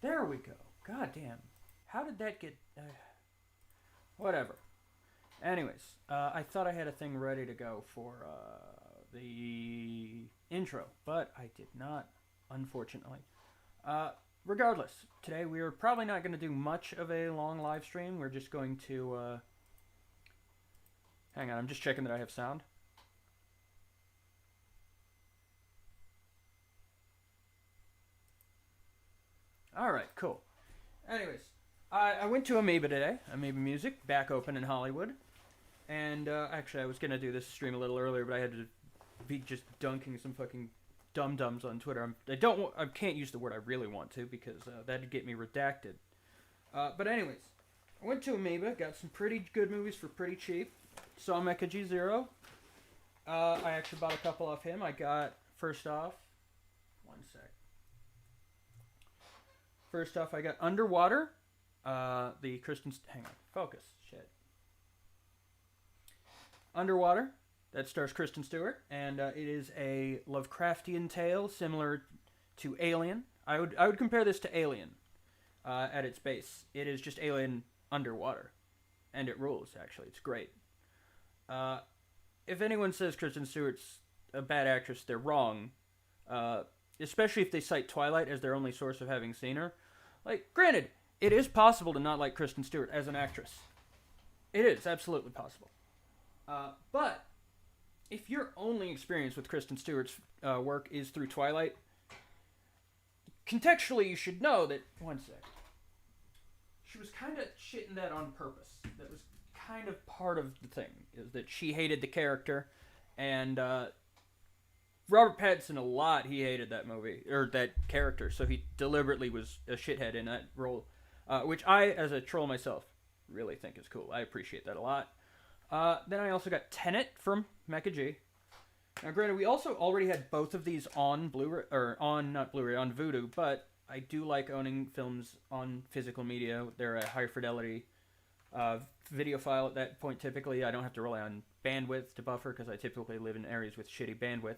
There we go. God damn. How did that get... whatever. Anyways, I thought I had a thing ready to go for the intro, but I did not, unfortunately. Uh, Regardless, today we are probably not going to do much of a long live stream. We're just going to... hang on, I'm just checking that I have sound. Alright, cool. Anyways, I went to Amoeba today, Amoeba Music, back open in Hollywood. And actually, I was gonna do this stream a little earlier, but I had to be just dunking some fucking dum dums on Twitter. I can't use the word I really want to because that'd get me redacted. But anyways, I went to Amoeba, got some pretty good movies for pretty cheap. Saw Mecha G Zero. I actually bought a couple off him. I got first off, one sec. First off, I got Underwater. The Kristen. Hang on, focus. Shit. Underwater, that stars Kristen Stewart, and it is a Lovecraftian tale similar to Alien. I would compare this to Alien at its base. It is just Alien underwater, and it rules. Actually, it's great. If anyone says Kristen Stewart's a bad actress, they're wrong. Especially if they cite Twilight as their only source of having seen her. Like, granted, it is possible to not like Kristen Stewart as an actress. It is absolutely possible. But if your only experience with Kristen Stewart's work is through Twilight, contextually you should know that... One sec. She was kind of shitting that on purpose. That was kind of part of the thing, is that she hated the character, and Robert Pattinson a lot, he hated that movie, or that character, so he deliberately was a shithead in that role, which I, as a troll myself, really think is cool. I appreciate that a lot. Then I also got Tenet from Mecha G. Now, granted, we also already had both of these on Blu-ray, or on, not Blu-ray, on Vudu, but I do like owning films on physical media. They're a higher fidelity video file at that point, typically. I don't have to rely on bandwidth to buffer, because I typically live in areas with shitty bandwidth.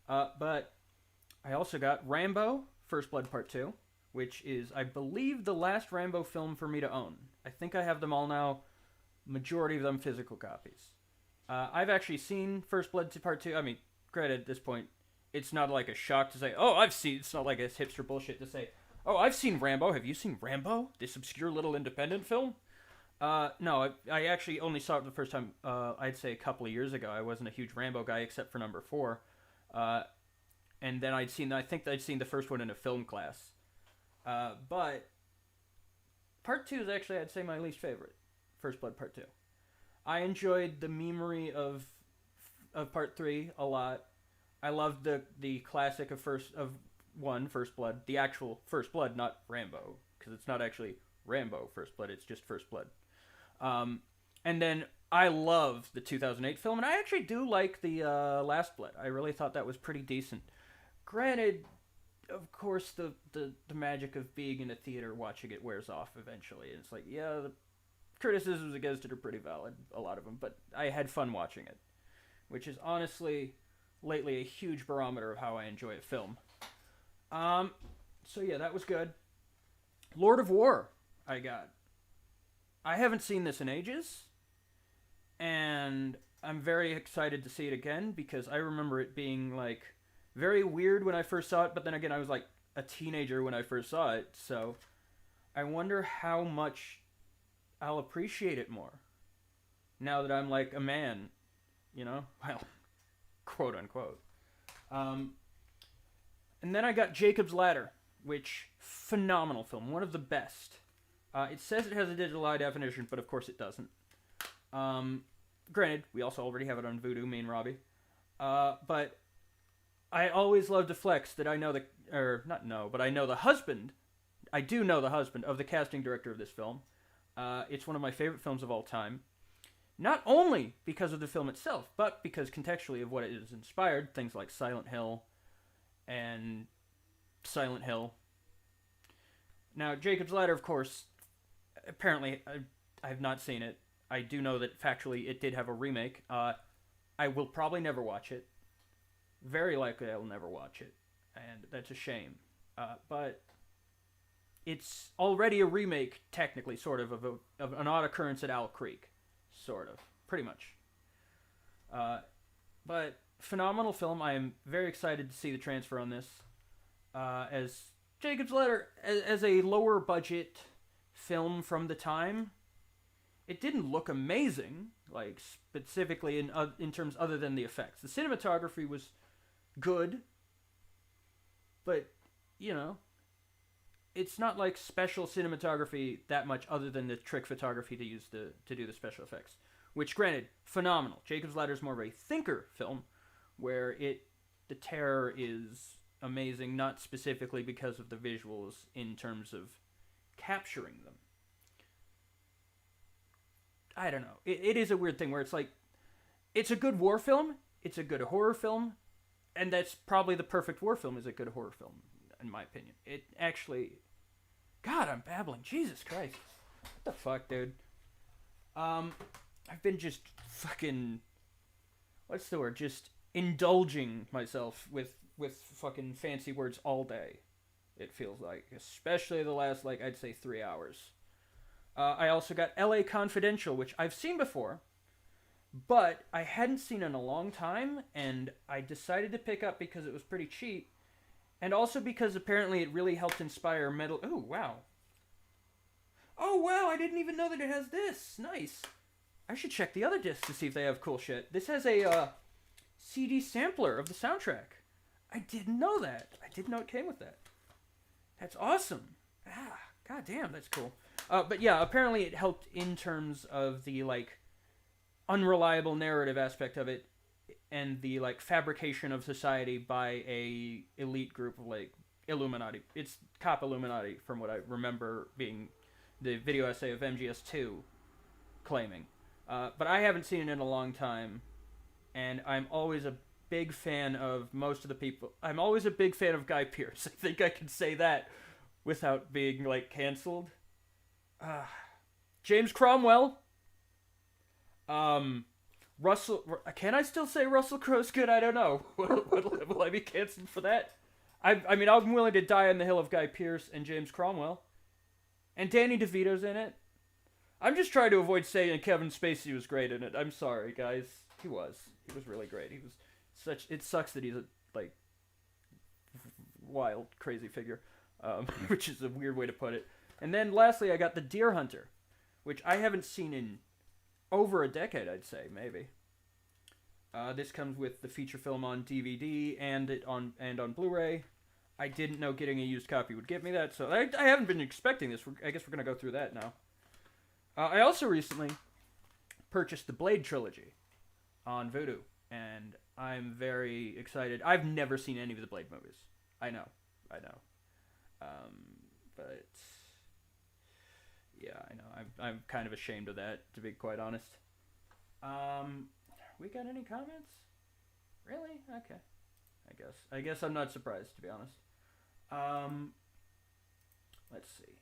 But I also got Rambo, First Blood Part 2, which is, I believe, the last Rambo film for me to own. I think I have them all now. Majority of them physical copies. I've actually seen First Blood Part 2. I mean, granted, at this point, it's not like a shock to say, oh, I've seen... It's not like it's hipster bullshit to say, oh, I've seen Rambo. Have you seen Rambo? This obscure little independent film? No, I actually only saw it the first time, I'd say a couple of years ago. I wasn't a huge Rambo guy except for number 4. And then I think I'd seen the first one in a film class. But Part 2 is actually, I'd say, my least favorite. First Blood Part 2. I enjoyed the memery of Part 3 a lot. I loved the classic of First Blood, the actual First Blood, not Rambo, because it's not actually Rambo First Blood, it's just First Blood. And then I love the 2008 film, and I actually do like the Last Blood. I really thought that was pretty decent. Granted, of course, the magic of being in a theater watching it wears off eventually. It's like, yeah, the criticisms against it are pretty valid, a lot of them, but I had fun watching it, which is honestly, lately, a huge barometer of how I enjoy a film. So yeah, that was good. Lord of War, I got. I haven't seen this in ages, and I'm very excited to see it again, because I remember it being, like, very weird when I first saw it, but then again, I was, like, a teenager when I first saw it, so I wonder how much I'll appreciate it more now that I'm, like, a man, you know? Well, quote unquote. And then I got Jacob's Ladder, which, phenomenal film, one of the best. It says it has a digital high definition, but of course it doesn't. Granted, we also already have it on Vudu, me and Robbie. But I always love to flex that I know but I know the husband. I do know the husband of the casting director of this film. It's one of my favorite films of all time. Not only because of the film itself, but because contextually of what it is inspired. Things like Silent Hill and Silent Hill. Now, Jacob's Ladder, of course, apparently, I have not seen it. I do know that factually it did have a remake. I will probably never watch it. Very likely I will never watch it. And that's a shame. But it's already a remake, technically, sort of an odd occurrence at Owl Creek, sort of, pretty much. But phenomenal film. I am very excited to see the transfer on this. As Jacob's Ladder, as a lower budget film from the time, it didn't look amazing, like specifically in terms other than the effects. The cinematography was good, but you know, it's not like special cinematography that much other than the trick photography to use to do the special effects. Which, granted, phenomenal. Jacob's Ladder is more of a thinker film, where the terror is amazing, not specifically because of the visuals in terms of capturing them. I don't know. It is a weird thing where it's like, it's a good war film, it's a good horror film, and that's probably the perfect war film is a good horror film, in my opinion. It actually... God, I'm babbling. Jesus Christ. What the fuck, dude? I've been just fucking... What's the word? Just indulging myself with fucking fancy words all day, it feels like. Especially the last, like, I'd say 3 hours. I also got LA Confidential, which I've seen before, but I hadn't seen in a long time, and I decided to pick up because it was pretty cheap, and also because apparently it really helped inspire metal... Oh, wow. Oh, wow, I didn't even know that it has this. Nice. I should check the other discs to see if they have cool shit. This has a CD sampler of the soundtrack. I didn't know that. I didn't know it came with that. That's awesome. Ah, god damn, that's cool. But yeah, apparently it helped in terms of the, like, unreliable narrative aspect of it and the, like, fabrication of society by a elite group of, like, Illuminati. It's cop Illuminati, from what I remember being the video essay of MGS2 claiming. But I haven't seen it in a long time, and I'm always a big fan of most of the people. I'm always a big fan of Guy Pearce. I think I can say that without being, like, canceled. James Cromwell. Russell... Can I still say Russell Crowe's good? I don't know. Will I be canceled for that? I mean, I'm willing to die on the hill of Guy Pearce and James Cromwell. And Danny DeVito's in it. I'm just trying to avoid saying Kevin Spacey was great in it. I'm sorry, guys. He was. He was really great. He was such... It sucks that he's a, like, wild, crazy figure. Which is a weird way to put it. And then, lastly, I got The Deer Hunter, which I haven't seen in over a decade, I'd say, maybe. This comes with the feature film on DVD and on Blu-ray. I didn't know getting a used copy would get me that, so I haven't been expecting this. I guess we're going to go through that now. I also recently purchased the Blade trilogy on Vudu, and I'm very excited. I've never seen any of the Blade movies. I know. But yeah, I know. I'm kind of ashamed of that, to be quite honest. We got any comments? Really? Okay. I guess I'm not surprised, to be honest. Let's see.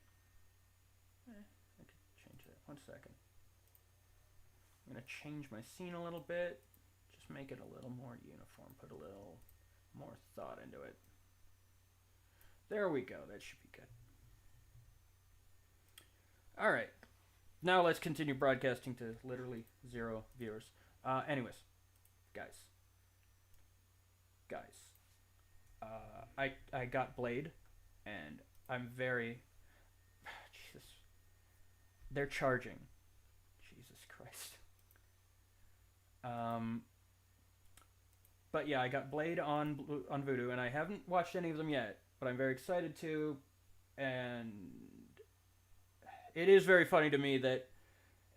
I could change that. 1 second. I'm gonna change my scene a little bit. Just make it a little more uniform. Put a little more thought into it. There we go. That should be good. Alright. Now let's continue broadcasting to literally 0 viewers. Anyways. Guys. I got Blade, and I'm very... Jesus. They're charging. Jesus Christ. But yeah, I got Blade on Vudu, and I haven't watched any of them yet, but I'm very excited to, and it is very funny to me that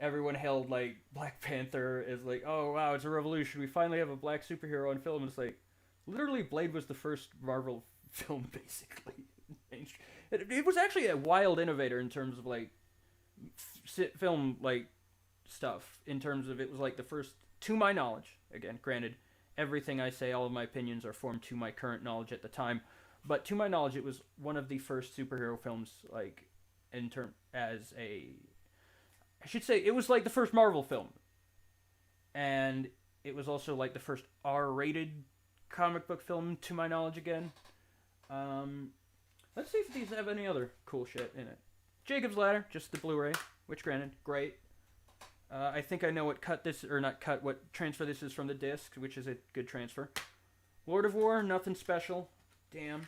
everyone held, like, Black Panther as, like, oh, wow, it's a revolution. We finally have a black superhero on film. And it's like, literally, Blade was the first Marvel film, basically. It was actually a wild innovator in terms of, like, film, like, stuff. In terms of, it was, like, the first, to my knowledge, again, granted, everything I say, all of my opinions are formed to my current knowledge at the time. But to my knowledge, it was one of the first superhero films, like, I should say, it was like the first Marvel film. And it was also like the first R-rated comic book film, to my knowledge again. Let's see if these have any other cool shit in it. Jacob's Ladder, just the Blu-ray, which granted, great. I think I know what what transfer this is from the disc, which is a good transfer. Lord of War, nothing special. Damn.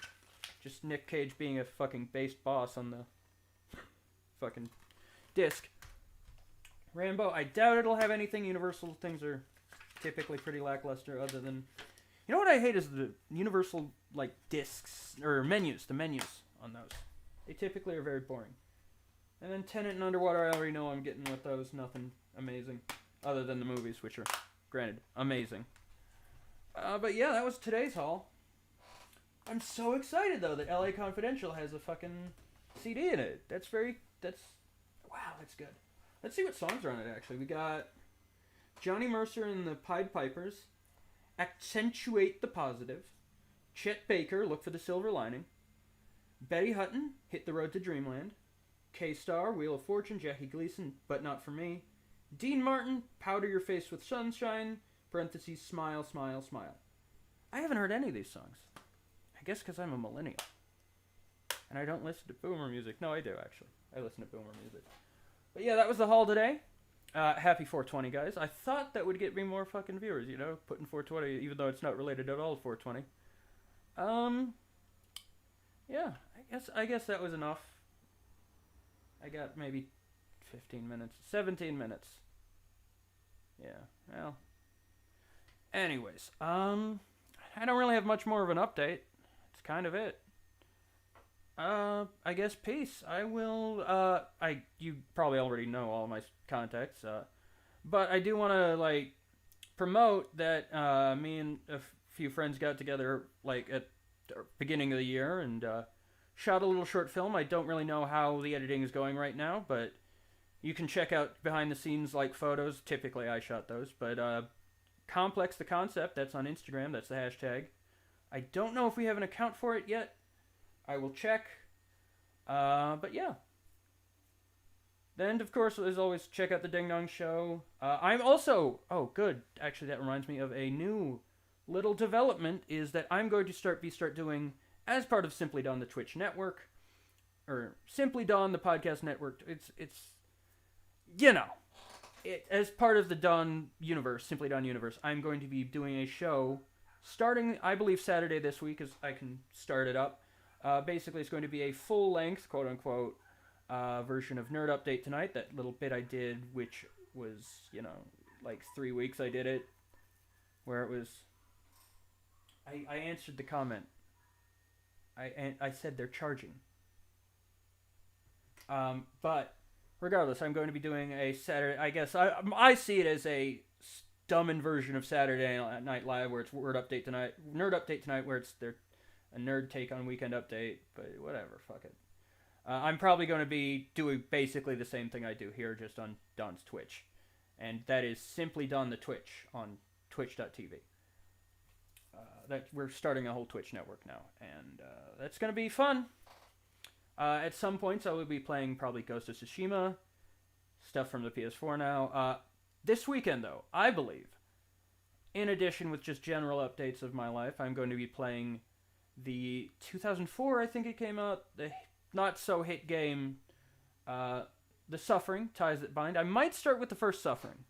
Just Nick Cage being a fucking based boss on the fucking disc. Rambo, I doubt it'll have anything. Universal things are typically pretty lackluster, other than... You know what I hate is the Universal, like, discs, or menus, the menus on those. They typically are very boring. And then Tenet and Underwater, I already know I'm getting with those. Nothing amazing, other than the movies, which are, granted, amazing. But yeah, that was today's haul. I'm so excited, though, that LA Confidential has a fucking CD in it. Wow, that's good. Let's see what songs are on it, actually. We got Johnny Mercer and the Pied Pipers, Accentuate the Positive, Chet Baker, Look for the Silver Lining, Betty Hutton, Hit the Road to Dreamland, K-Star, Wheel of Fortune, Jackie Gleason, But Not For Me, Dean Martin, Powder Your Face with Sunshine, parentheses, Smile, Smile, Smile. I haven't heard any of these songs. I guess because I'm a millennial. And I don't listen to boomer music. No, I do, actually. I listen to boomer music. But yeah, that was the haul today. Happy 420, guys. I thought that would get me more fucking viewers, you know, putting 420, even though it's not related at all to 420. Yeah, I guess that was enough. I got maybe 15 minutes, 17 minutes. Yeah, well. Anyways, I don't really have much more of an update. It's kind of it. I guess peace. I will, you probably already know all my contacts, but I do want to, like, promote that, me and a few friends got together, like, at the beginning of the year, and, shot a little short film. I don't really know how the editing is going right now, but you can check out behind the scenes, like, photos. Typically I shot those, but, Complex the Concept, that's on Instagram, that's the hashtag. I don't know if we have an account for it yet. I will check. But yeah. Then, of course, as always, check out the Ding Dong Show. I'm also... Oh, good. Actually, that reminds me of a new little development, is that I'm going to start doing, as part of Simply Don, the Twitch network, or Simply Don, the podcast network. It's you know, as part of the Don universe, Simply Don universe, I'm going to be doing a show starting, I believe, Saturday this week, as I can start it up. Basically, it's going to be a full-length, quote-unquote, version of Nerd Update Tonight. That little bit I did, which was, you know, like 3 weeks I did it, where it was... I answered the comment. I said they're charging. But regardless, I'm going to be doing a Saturday... I guess I see it as a dumb version of Saturday Night Live, where it's Nerd Update Tonight, where it's a nerd take on Weekend Update, but whatever, fuck it. I'm probably going to be doing basically the same thing I do here, just on Don's Twitch. And that is Simply Don the Twitch on twitch.tv. That we're starting a whole Twitch network now, and that's going to be fun. At some points, I will be playing probably Ghost of Tsushima, stuff from the PS4 now. This weekend, though, I believe, in addition with just general updates of my life, I'm going to be playing the 2004, I think it came out, the not-so-hit game, The Suffering, Ties That Bind. I might start with the first Suffering.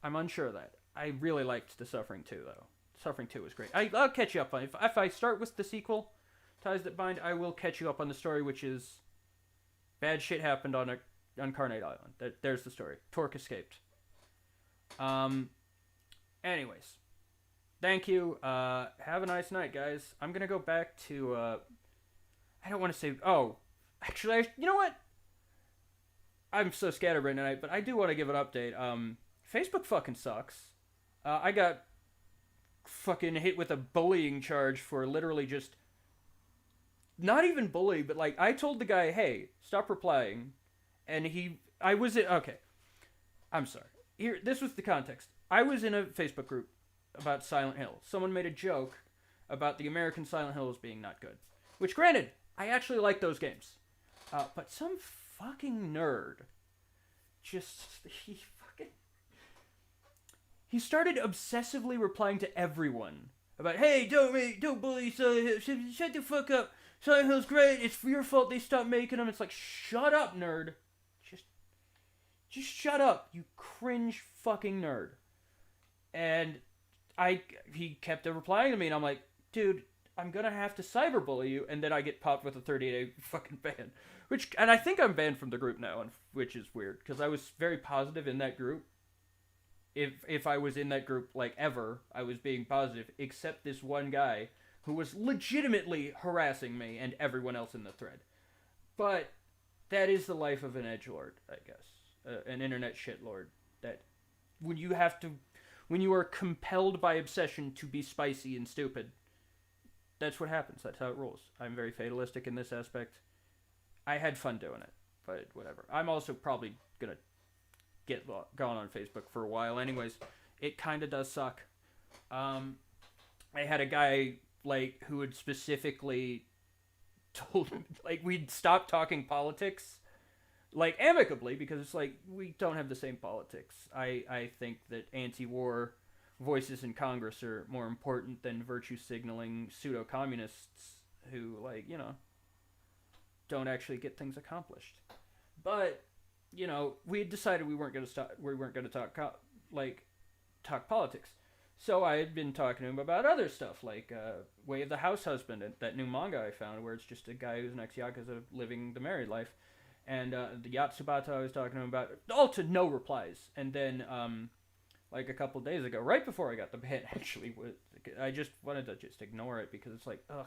I'm unsure of that. I really liked The Suffering 2, though. Suffering 2 was great. I'll catch you up on it. If I start with the sequel, Ties That Bind, I will catch you up on the story, which is bad shit happened on Carnate Island. There's the story. Torque escaped. Anyways. Thank you. Have a nice night, guys. I'm going to go back to, I don't want to say, actually, you know what? I'm so scatterbrained tonight, but I do want to give an update. Facebook fucking sucks. I got fucking hit with a bullying charge for literally just, not even bully, but like, I told the guy, hey, stop replying, and okay. I'm sorry. This was the context. I was in a Facebook group about Silent Hill. Someone made a joke about the American Silent Hills being not good. Which, granted, I actually like those games. But some fucking nerd he started obsessively replying to everyone about, hey, don't bully, so shut the fuck up. Silent Hill's great. It's your fault they stopped making them. It's like, shut up, nerd. Just, just shut up, you cringe fucking nerd. And he kept replying to me, and I'm like, dude, I'm gonna have to cyberbully you, and then I get popped with a 30-day fucking ban. And I think I'm banned from the group now, which is weird, because I was very positive in that group. If I was in that group, like, ever, I was being positive, except this one guy who was legitimately harassing me and everyone else in the thread. But that is the life of an edgelord, I guess. An internet shitlord. That when you are compelled by obsession to be spicy and stupid, that's what happens. That's how it rolls. I'm very fatalistic in this aspect. I had fun doing it, but whatever. I'm also probably gonna get gone on Facebook for a while anyways. It kind of does suck. I had a guy, like, who had specifically told me, like, we'd stop talking politics, like, amicably, because it's like, we don't have the same politics. I think that anti-war voices in Congress are more important than virtue signaling pseudo-communists who, like, you know, don't actually get things accomplished. But, you know, we had decided we weren't going to talk politics. So I had been talking to him about other stuff, like Way of the House Husband, that new manga I found, where it's just a guy who's an ex-Yakuza living the married life. And the Yatsubata I was talking to him about, all to no replies. And then, like a couple days ago, right before I got the ban, actually, I just wanted to just ignore it, because it's like, ugh.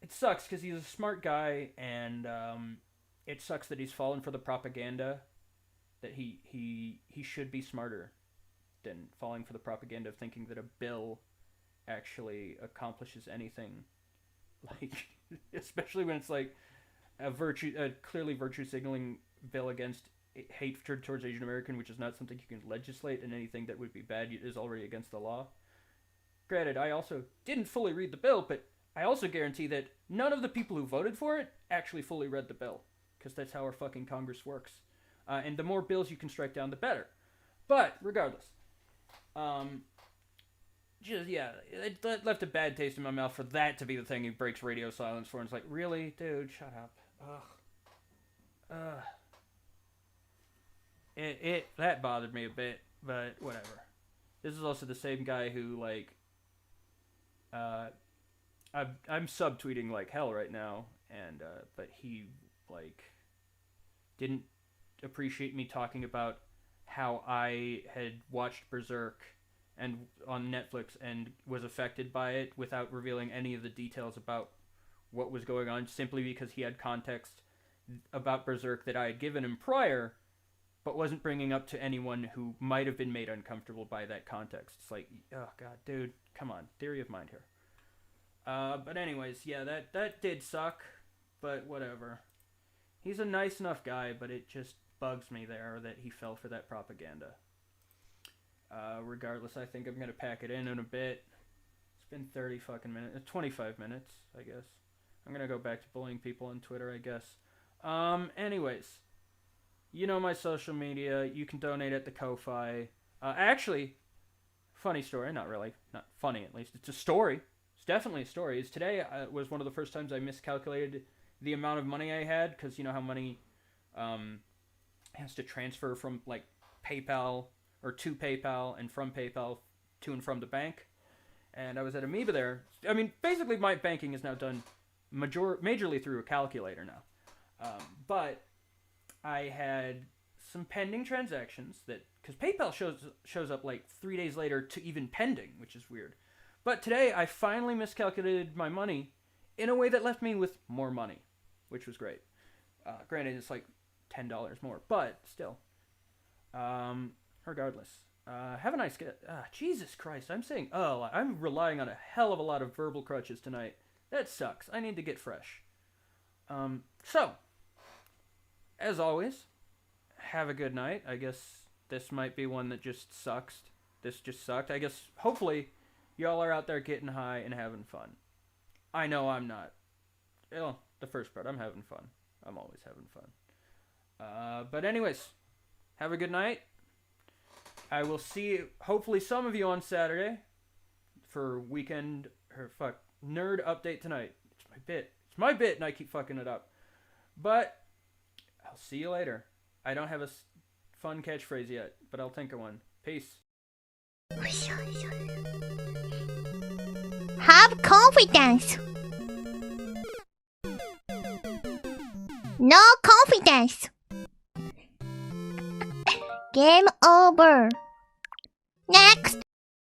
It sucks, because he's a smart guy, and it sucks that he's fallen for the propaganda, that he should be smarter than falling for the propaganda of thinking that a bill actually accomplishes anything. Like, especially when it's like a clearly virtue signaling bill against hatred towards Asian American, which is not something you can legislate, and anything that would be bad is already against the law. Granted, I also didn't fully read the bill, but I also guarantee that none of the people who voted for it actually fully read the bill, because that's how our fucking Congress works. And the more bills you can strike down, the better. But regardless, it left a bad taste in my mouth for that to be the thing he breaks radio silence for. And it's like, really, dude, shut up. That bothered me a bit, but whatever. This is also the same guy who, like, I'm subtweeting like hell right now, and but he, like, didn't appreciate me talking about how I had watched Berserk and on Netflix and was affected by it without revealing any of the details about what was going on, simply because he had context about Berserk that I had given him prior, but wasn't bringing up to anyone who might have been made uncomfortable by that context. It's like, oh god, dude, come on, theory of mind here. But anyways, yeah, that did suck, but whatever. He's a nice enough guy, but it just bugs me there that he fell for that propaganda. Regardless, I think I'm gonna pack it in a bit. It's been 30 fucking minutes, 25 minutes, I guess. I'm gonna go back to bullying people on Twitter, I guess. Anyways, you know my social media. You can donate at the Ko-Fi. Actually, funny story, not really, not funny at least. It's a story. It's definitely a story. Today was one of the first times I miscalculated the amount of money I had, because you know how money has to transfer from, like, PayPal or to PayPal and from PayPal to and from the bank. And I was at Amoeba there. I mean, basically my banking is now done majorly through a calculator now. But I had some pending transactions that, because PayPal shows up like 3 days later to even pending, which is weird. But today I finally miscalculated my money in a way that left me with more money, which was great. Granted, it's like $10 more, but still. Regardless, have a nice Jesus Christ, I'm saying, I'm relying on a hell of a lot of verbal crutches tonight. That sucks. I need to get fresh. So, as always, have a good night. I guess this might be one that just sucks. This just sucked. I guess, hopefully, y'all are out there getting high and having fun. I know I'm not. Well, the first part, I'm having fun. I'm always having fun. But anyways, have a good night. I will see, hopefully, some of you on Saturday for nerd update tonight. It's my my bit. It's my bit, and I keep fucking it up. But I'll see you later. I don't have a fun catchphrase yet, but I'll think of one. Peace. Have confidence. No confidence. Game over. Next.